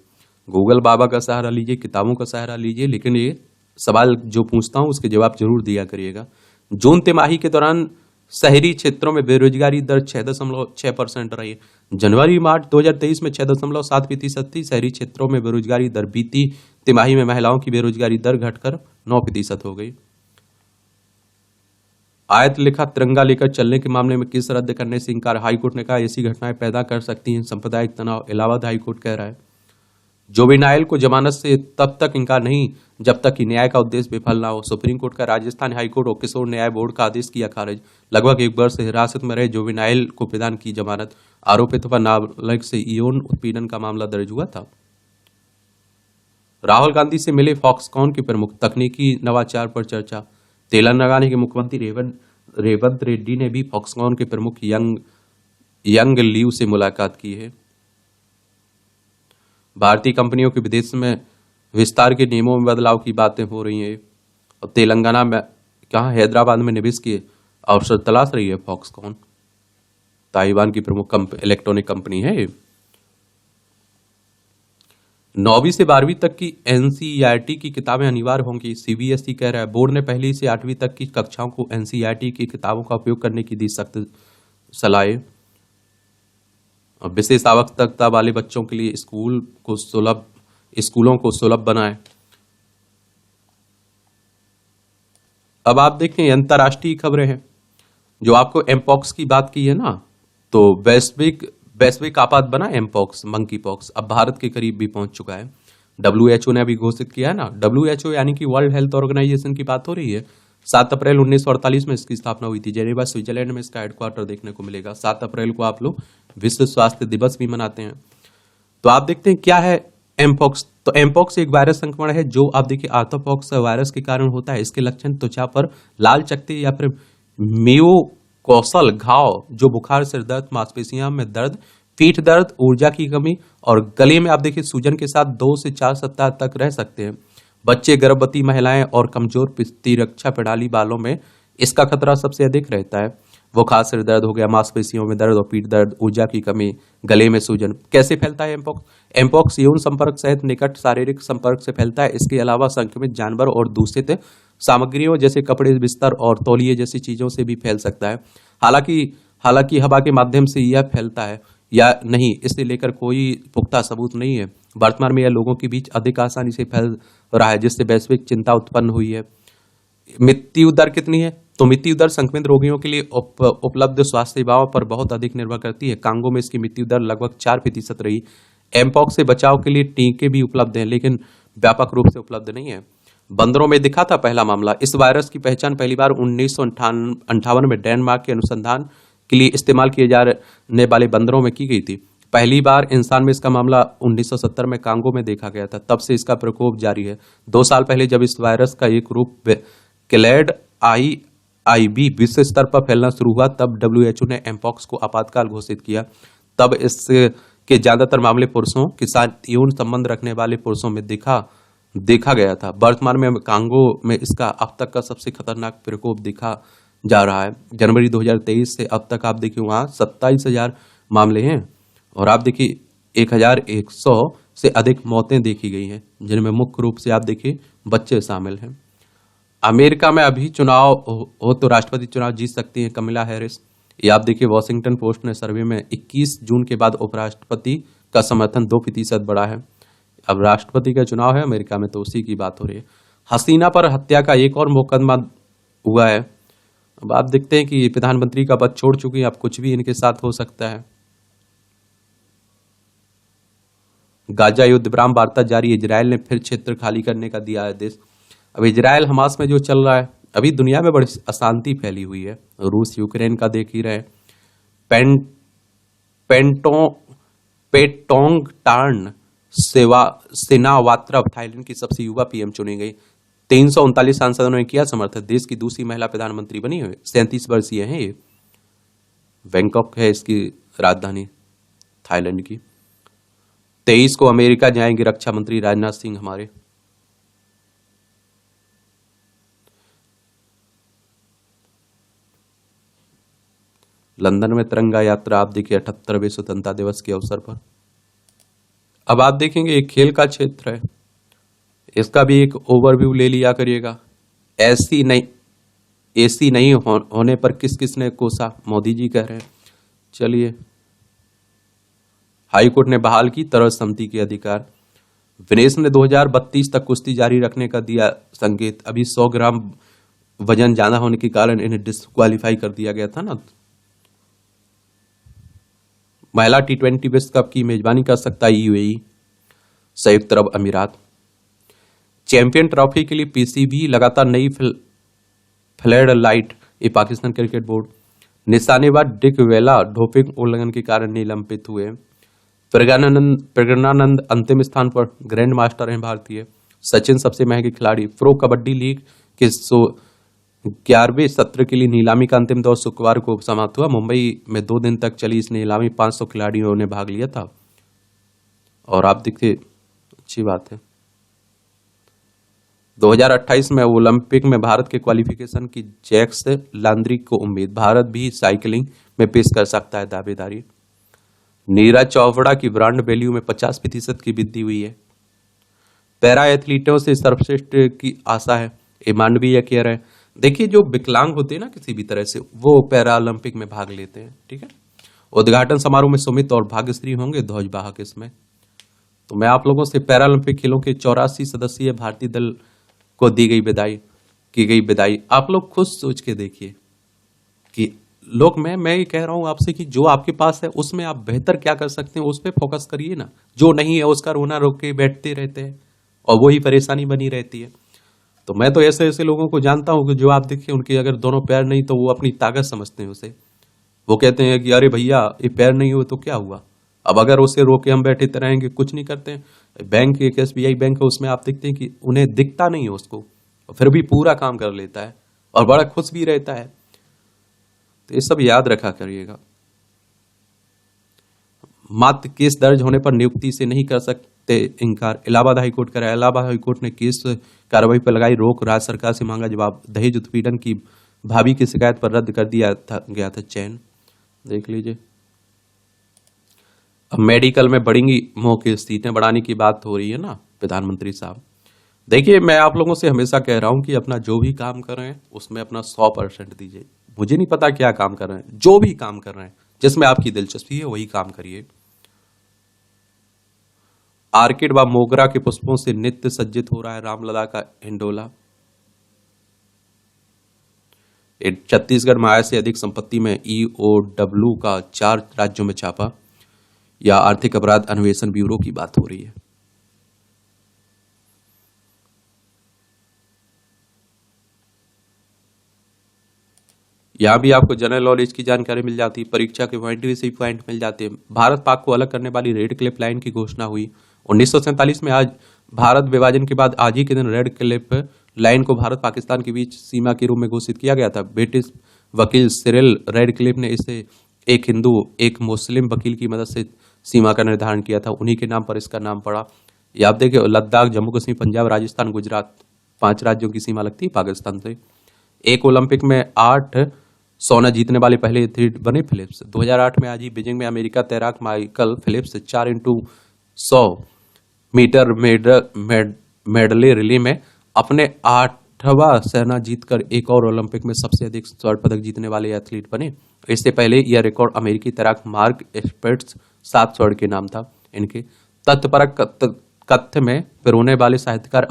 गूगल बाबा का सहारा लीजिए, किताबों का सहारा लीजिए, लेकिन ये सवाल जो पूछता हूं उसके जवाब जरूर दिया करिएगा। जून तिमाही के दौरान शहरी क्षेत्रों में बेरोजगारी दर 6.6% रही। जनवरी मार्च 2023 में 6.7% थी शहरी क्षेत्रों में बेरोजगारी दर। बीती तिमाही में महिलाओं की बेरोजगारी दर घटकर 9% हो गई। आयत लिखा तिरंगा लेकर चलने के मामले में केस रद्द करने से इंकार। हाईकोर्ट ने कहा ऐसी घटनाएं पैदा कर सकती हैं सांप्रदायिक तनाव। इलाहाबाद हाईकोर्ट कह रहा है जुवेनाइल को जमानत से तब तक इंकार नहीं जब तक कि न्याय का उद्देश्य विफल ना हो। सुप्रीम कोर्ट का राजस्थान हाईकोर्ट और किशोर न्याय बोर्ड का आदेश किया खारिज। लगभग 1 वर्ष हिरासत में रहे जुवेनाइल को प्रदान की जमानत। आरोपित पर नाबालिग से यौन उत्पीड़न का मामला दर्ज हुआ था। राहुल गांधी से मिले फॉक्सकॉन के प्रमुख। तकनीकी नवाचार पर चर्चा। तेलंगाना के मुख्यमंत्री रेवंत रेड्डी ने भी फॉक्सकॉन के प्रमुख यंग लीव से मुलाकात की है। भारतीय कंपनियों के विदेश में विस्तार के नियमों में बदलाव की बातें हो रही हैं और तेलंगाना में कहा हैदराबाद में निवेश के अवसर तलाश रही है फॉक्सकॉन। ताइवान की प्रमुख इलेक्ट्रॉनिक कंपनी है। 9वीं से 12वीं तक की NCERT की किताबें अनिवार्य होंगी। CBSE कह रहा है। बोर्ड ने 1ली से 8वीं तक की कक्षाओं को NCERT की किताबों का उपयोग करने की दी सख्त सलाह। विशेष आवश्यकता वाले बच्चों के लिए स्कूलों को सुलभ बनाए। अब आप देखें अंतर्राष्ट्रीय खबरें हैं। जो आपको एमपॉक्स की बात की है ना, तो वैश्विक आपात बना एमपॉक्स, मंकी पॉक्स, अब भारत के करीब भी पहुंच चुका है। WHO ने अभी घोषित किया है ना। WHO यानी कि वर्ल्ड हेल्थ ऑर्गेनाइजेशन की बात हो रही है। 7 अप्रैल 1948 में इसकी स्थापना हुई थी। जेनेवा स्विट्जरलैंड में इसका हेडक्वार्टर देखने को मिलेगा। 7 अप्रैल को आप लोग विश्व स्वास्थ्य दिवस भी मनाते हैं। तो आप देखते हैं क्या है एमपॉक्स। तो एमपॉक्स एक वायरस संक्रमण है जो आप देखिए आर्थोपॉक्स वायरस के कारण होता है। इसके लक्षण त्वचा पर लाल चकत्ते या फिर म्यूकोसल घाव, जो बुखार, सिर दर्द, मांसपेशियों में दर्द, पीठ दर्द, ऊर्जा की कमी और गले में आप देखिए सूजन के साथ 2 से 4 सप्ताह तक रह सकते हैं। बच्चे, गर्भवती महिलाएं और कमजोर प्रतिरक्षा प्रणाली वालों में इसका खतरा सबसे अधिक रहता है। बुखार, सिर दर्द हो गया, मांसपेशियों में दर्द और पीठ दर्द, ऊर्जा की कमी, गले में सूजन। कैसे फैलता है एमपॉक्स? एमपॉक्स यौन संपर्क सहित निकट शारीरिक संपर्क से फैलता है। इसके अलावा संक्रमित जानवर और दूषित सामग्रियों जैसे कपड़े, बिस्तर और तौलिए जैसी चीजों से भी फैल सकता है। हालांकि हवा के माध्यम से यह फैलता है या नहीं, इसे लेकर कोई पुख्ता सबूत नहीं है। वर्तमान में यह लोगों के बीच अधिक आसानी से फैल रहा है, जिससे वैश्विक चिंता उत्पन्न हुई है। मृत्यु दर कितनी है? तो मृत्यु दर संक्रमित रोगियों के लिए उपलब्ध स्वास्थ्य सेवाओं पर बहुत अधिक निर्भर करती है। कांगो में इसकी मृत्यु दर लगभग 4% रही। एमपॉक्स से बचाव के लिए टीके भी उपलब्ध हैं, लेकिन व्यापक रूप से उपलब्ध नहीं है। बंदरों में दिखा था पहला मामला। इस वायरस की पहचान पहली बार 1958 में डेनमार्क के अनुसंधान के लिए इस्तेमाल किए जाने वाले बंदरों में की गई थी। पहली बार इंसान में इसका मामला 1970 में कांगो में देखा गया था। तब से इसका प्रकोप जारी है। 2 साल पहले जब इस वायरस का एक रूप क्लेड IIB विश्व स्तर पर फैलना शुरू हुआ, तब WHO ने एमपॉक्स को आपातकाल घोषित किया। तब इसके ज्यादातर मामले पुरुषों के साथ यौन संबंध रखने वाले पुरुषों में देखा गया था। वर्तमान में कांगो में इसका अब तक का सबसे खतरनाक प्रकोप जा रहा है। जनवरी 2023 से अब तक आप देखिए वहाँ 27,000 मामले हैं और आप देखिए 1,100 से अधिक मौतें देखी गई हैं, जिनमें मुख्य रूप से आप देखिए बच्चे शामिल हैं। अमेरिका में अभी चुनाव हो तो राष्ट्रपति चुनाव जीत सकती हैं कमला हैरिस। ये आप देखिए वॉशिंगटन पोस्ट ने सर्वे में 21 जून के बाद उपराष्ट्रपति का समर्थन 2% बढ़ा है। अब राष्ट्रपति का चुनाव है अमेरिका में तो उसी की बात हो रही है। हसीना पर हत्या का एक और मुकदमा हुआ है। अब आप देखते हैं कि प्रधानमंत्री का पद छोड़ चुकी हैं, अब कुछ भी इनके साथ हो सकता है। गाजा युद्ध विराम वार्ता जारी, इजरायल ने फिर क्षेत्र खाली करने का दिया आदेश। अब इजरायल हमास में जो चल रहा है, अभी दुनिया में बड़ी अशांति फैली हुई है। रूस यूक्रेन का देख ही रहे। पें पेंटो पेटोंग टार्न सेनावात्रा थाईलैंड की सबसे युवा पीएम चुनी गई। 339 सांसदों ने किया समर्थन। देश की दूसरी महिला प्रधानमंत्री बनी हुई। 37 वर्षीय हैं ये। बैंकॉक है इसकी राजधानी थाईलैंड की। 23 को अमेरिका जाएंगे रक्षा मंत्री राजनाथ सिंह हमारे। लंदन में तिरंगा यात्रा आप देखिए 78वें स्वतंत्रता दिवस के अवसर पर। अब आप देखेंगे एक खेल का क्षेत्र है, इसका भी एक ओवरव्यू ले लिया करिएगा। एसी नहीं होने पर किस किस ने कोसा, मोदी जी कह रहे हैं। चलिए, हाईकोर्ट ने बहाल की तरह समिति के अधिकार। विनेश ने 2032 तक कुश्ती जारी रखने का दिया संकेत। अभी 100 ग्राम वजन ज्यादा होने के कारण इन्हें डिस्क्वालीफाई कर दिया गया था ना। महिला T20 विश्व कप की मेजबानी कर सकता है यूएई, संयुक्त अरब अमीरात। चैंपियन ट्रॉफी के लिए पीसीबी लगातार नई फ्लड लाइट। ये पाकिस्तान क्रिकेट बोर्ड। निशानेबाज डिक वेला डोपिंग उल्लंघन के कारण निलंबित हुए। प्रज्ञानंद अंतिम स्थान पर, ग्रैंड मास्टर हैं भारतीय। सचिन सबसे महंगे खिलाड़ी। प्रो कबड्डी लीग के 11वें सत्र के लिए नीलामी का अंतिम दौर शुक्रवार को समाप्त हुआ। मुंबई में 2 दिन तक चली इस नीलामी 500 खिलाड़ियों ने भाग लिया था। और आप देखिए अच्छी बात है, 2028 में ओलंपिक में भारत के क्वालिफिकेशन की जैक्स लांद्री को उम्मीद। भारत भी साइकिलिंग में पेश कर सकता है दावेदारी। नीरज चोपड़ा की ब्रांड वैल्यू में 50% की वृद्धि हुई है। पैरा एथलीटों से सर्वश्रेष्ठ की आशा है, ये मानवीय कह रहे हैं। देखिए जो विकलांग होते हैं ना किसी भी तरह से, वो पैरा ओलंपिक में भाग लेते हैं। ठीक है, उद्घाटन समारोह में सुमित और भाग्यश्री होंगे ध्वजवाहक इसमें। तो मैं आप लोगों से पैरा ओलंपिक खेलों के 84 सदस्यीय भारतीय दल को की गई विदाई। आप लोग खुद सोच के देखिए कि लोग, मैं ये कह रहा हूं आपसे कि जो आपके पास है उसमें आप बेहतर क्या कर सकते हैं उस पर फोकस करिए ना। जो नहीं है उसका रोना रोक के बैठते रहते हैं और वही परेशानी बनी रहती है। तो मैं तो ऐसे ऐसे लोगों को जानता हूं कि जो आप देखिए उनके अगर दोनों पैर नहीं तो वो अपनी ताकत समझते हैं उसे। वो कहते हैं कि अरे भैया ये पैर नहीं हुए तो क्या हुआ, अब अगर उसे रोके हम बैठे रहेंगे कुछ नहीं करते हैं। बैंक एक SBI बैंक है, उसमें आप देखते हैं कि उन्हें दिखता नहीं है उसको, फिर भी पूरा काम कर लेता है और बड़ा खुश भी रहता है। तो ये सब याद रखा करिएगा। मात्र केस दर्ज होने पर नियुक्ति से नहीं कर सकते इनकार, इलाहाबाद हाईकोर्ट कराया। इलाहाबाद हाईकोर्ट ने केस कार्रवाई पर लगाई रोक, राज्य सरकार से मांगा जवाब। दहेज उत्पीड़न की भाभी की शिकायत पर रद्द कर दिया गया था चयन। देख लीजिए, अब मेडिकल में बढ़ेंगी मौके, सीटें बढ़ाने की बात हो रही है ना प्रधानमंत्री साहब। देखिए मैं आप लोगों से हमेशा कह रहा हूं कि अपना जो भी काम कर रहे हैं उसमें अपना 100% दीजिए। मुझे नहीं पता क्या काम कर रहे हैं, जो भी काम कर रहे हैं जिसमें आपकी दिलचस्पी है वही काम करिए। आर्किड व मोगरा के पुष्पों से नित्य सज्जित हो रहा है रामलला का हिंडोला। छत्तीसगढ़ में आय से अधिक संपत्ति में EOW का 4 राज्यों में छापा, या आर्थिक अपराध अन्वेषण ब्यूरो की बात हो रही है। यहां भी आपको जनरल नॉलेज की जानकारी मिल जाती है, परीक्षा के पॉइंट भी सही पॉइंट मिल जाते हैं। भारत पाक को अलग करने वाली रेड क्लिफ लाइन की घोषणा हुई 1947 में। आज भारत विभाजन के बाद आज ही के दिन रेड क्लिफ लाइन को भारत पाकिस्तान के बीच सीमा के रूप में घोषित किया गया था। ब्रिटिश वकील सिरिल रेड क्लिफ ने इसे एक हिंदू एक मुस्लिम वकील की मदद से सीमा का निर्धारण किया था, उन्हीं के नाम पर इसका नाम पड़ा। ये आप देखिए लद्दाख, जम्मू कश्मीर, पंजाब, राजस्थान, गुजरात 5 राज्यों की सीमा लगती है पाकिस्तान से। एक ओलंपिक में 8 सोना जीतने वाले पहले एथलीट बने फिलिप्स। 2008 में आज ही बीजिंग में अमेरिका तैराक Michael Phelps 4x100 metre medley relay में अपने 8वां स्वर्ण जीतकर एक और ओलंपिक में सबसे अधिक स्वर्ण पदक जीतने वाले एथलीट बने। इससे पहले यह रिकॉर्ड अमेरिकी तैराक मार्क एस्पर्ट्स 7 स्वर्ण के नाम था। इनके तथ्यपरक कथ्य में पिरोने वाले साहित्यकार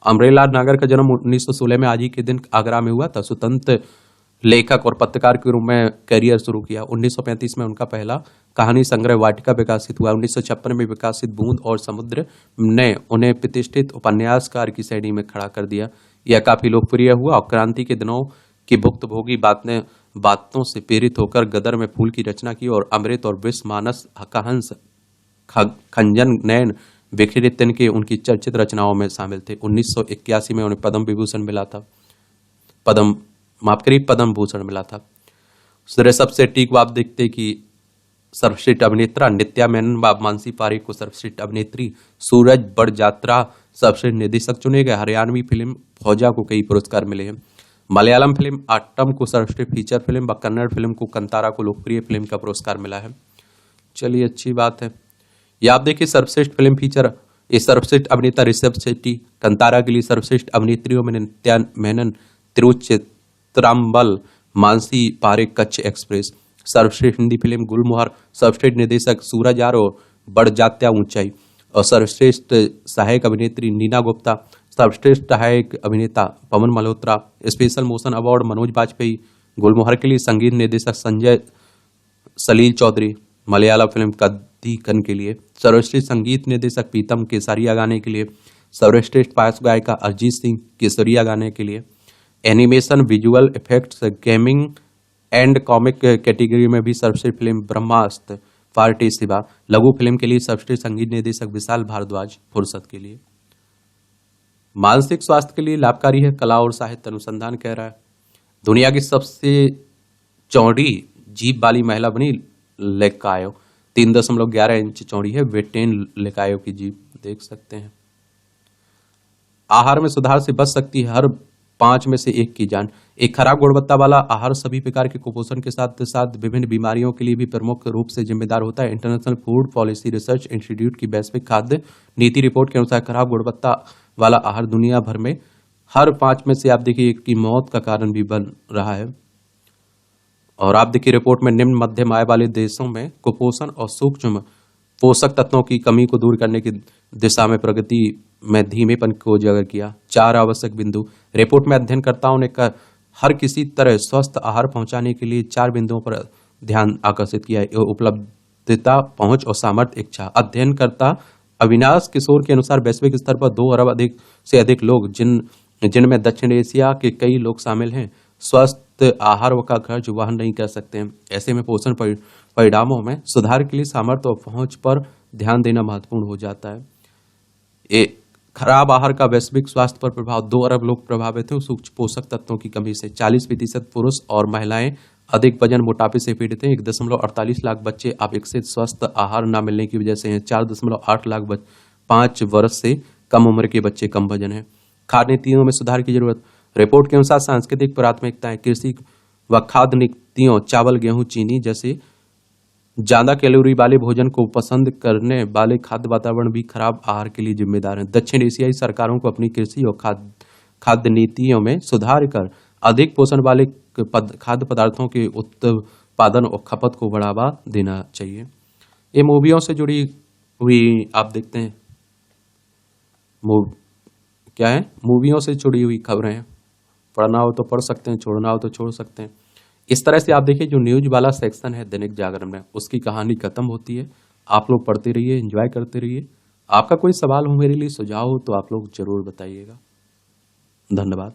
अमरेलाल नागर का जन्म 1916 में आज ही के दिन आगरा में हुआ था। स्वतंत्र लेखक और पत्रकार के रूप में करियर शुरू किया। 1935 में उनका पहला कहानी संग्रह वाटिका विकासित हुआ। 1956 में विकासित बूंद और समुद्र ने उन्हें प्रतिष्ठित उपन्यासकार की श्रेणी में खड़ा कर दिया। यह काफी लोकप्रिय हुआ और क्रांति के दिनों की भुक्तभोगी बातों से प्रेरित होकर गदर में फूल की रचना की और अमृत और विश्व मानस कहंस खंजन नयन बिखरे तिनके उनकी चर्चित रचनाओं में शामिल थे। 1981 में उन्हें पद्म भूषण मिला था। ऋषभ शेट्टी को आप देखते कि सर्वश्रेष्ठ अभिनेता, नित्या मेनन व मानसी पारेख को सर्वश्रेष्ठ अभिनेत्री, सूरज बड़जात्रा सर्वश्रेष्ठ निर्देशक चुने गए। हरियाणवी फिल्म फौजा को कई पुरस्कार मिले हैं। मलयालम फिल्म आट्टम को सर्वश्रेष्ठ फीचर फिल्म व कन्नड़ फिल्म को कंतारा को लोकप्रिय फिल्म का पुरस्कार मिला है। चलिए अच्छी बात है। या आप देखिए सर्वश्रेष्ठ फिल्म फीचर, इस सर्वश्रेष्ठ अभिनेता ऋषभ शेट्टी, कंतारा के लिए सर्वश्रेष्ठ अभिनेत्रियों में नित्या मेनन, तिरुचित्रम्बल, मानसी पारेख, कच्छ एक्सप्रेस। सर्वश्रेष्ठ हिंदी फिल्म गुलमोहर, सर्वश्रेष्ठ निर्देशक सूरज आर और बड़जात्या ऊंचाई, और सर्वश्रेष्ठ सहायक अभिनेत्री नीना गुप्ता, सर्वश्रेष्ठ सहायक अभिनेता Pavan Malhotra. Special mention award Manoj Bajpayee, Gulmohar के लिए संगीत निर्देशक संजय सलील चौधरी, मलयालम फिल्म कद्दीकन के लिए। सर्वश्रेष्ठ संगीत निर्देशक पीतम केसरिया गाने के लिए। सर्वश्रेष्ठ पार्श्व गायिका अरिजीत सिंह केसरिया गाने के लिए। Animation, visual effects, gaming and comic category में भी सर्वश्रेष्ठ फिल्म ब्रह्मास्त्र पार्टी शिवा। लघु फिल्म के लिए सर्वश्रेष्ठ संगीत निर्देशक विशाल भारद्वाज फुर्सत के लिए। मानसिक स्वास्थ्य के लिए लाभकारी है, कला और साहित्य अनुसंधान कह रहा है। दुनिया की सबसे चौड़ी जीभ वाली महिला बनी लेकायो, 3.11 इंच चौड़ी है वेटेन लेकायो की जीभ, देख सकते हैं। आहार में सुधार से बच सकती है हर 5 में से 1 की जान। एक खराब गुणवत्ता वाला आहार सभी प्रकार के कुपोषण के साथ साथ विभिन्न बीमारियों के लिए भी प्रमुख रूप से जिम्मेदार होता है। International food policy research institute की वैश्विक खाद्य नीति रिपोर्ट के अनुसार खराब गुणवत्ता वाला आहार दुनिया भर में हर 5 में से आप देखिए 1 की मौत का कारण भी बन रहा है। और आप देखिए रिपोर्ट में निम्न मध्यम आय वाले देशों में कुपोषण और सूक्ष्म पोषक तत्वों की कमी को दूर करने की दिशा में प्रगति में धीमेपन को उजागर किया। 4 आवश्यक बिंदु रिपोर्ट में अध्ययनकर्ताओं ने हर किसी तरह स्वस्थ आहार पहुंचाने के लिए 4 बिंदुओं पर ध्यान आकर्षित किया। उपलब्धता, पहुंच और सामर्थ्य इच्छा। अध्ययनकर्ता अविनाश किशोर के अनुसार वैश्विक स्तर पर 2 अरब अधिक से अधिक लोग जिनमें दक्षिण एशिया के कई लोग शामिल हैं, स्वस्थ आहार का खर्च वहन नहीं कर सकते हैं। ऐसे में पोषण परिणामों में सुधार के लिए सामर्थ्य और पहुंच पर ध्यान देना महत्वपूर्ण हो जाता है। खराब आहार का वैश्विक स्वास्थ्य पर प्रभाव। 2 अरब लोग प्रभावित हैं सूक्ष्म पोषक तत्वों की कमी से। 40% पुरुष और महिलाएं अधिक वजन मोटापे से पीड़ित हैं। 1.48 लाख बच्चे अविकसित स्वस्थ आहार न मिलने की वजह से हैं। 4.8 लाख 5 वर्ष से कम उम्र के बच्चे कम वजन हैं। खाद्य नीतियों में सुधार की जरूरत। रिपोर्ट के अनुसार सांस्कृतिक प्राथमिकताएं, कृषि व खाद्य नीतियों, चावल, गेहूं, चीनी जैसे ज्यादा कैलोरी वाले भोजन को पसंद करने वाले खाद्य वातावरण भी खराब आहार के लिए जिम्मेदार हैं। दक्षिण एशियाई सरकारों को अपनी कृषि और खाद्य नीतियों में सुधार कर अधिक पोषण वाले खाद्य पदार्थों के उत्पादन और खपत को बढ़ावा देना चाहिए। ये मूवियों से जुड़ी हुई आप देखते हैं क्या है, मूवियों से जुड़ी हुई खबरें हैं। पढ़ना हो तो पढ़ सकते हैं, छोड़ना हो तो छोड़ सकते हैं। इस तरह से आप देखिए जो न्यूज वाला सेक्शन है दैनिक जागरण में, उसकी कहानी खत्म होती है। आप लोग पढ़ते रहिए, एंजॉय करते रहिए। आपका कोई सवाल हो, मेरे लिए सुझाव हो तो आप लोग जरूर बताइएगा। धन्यवाद।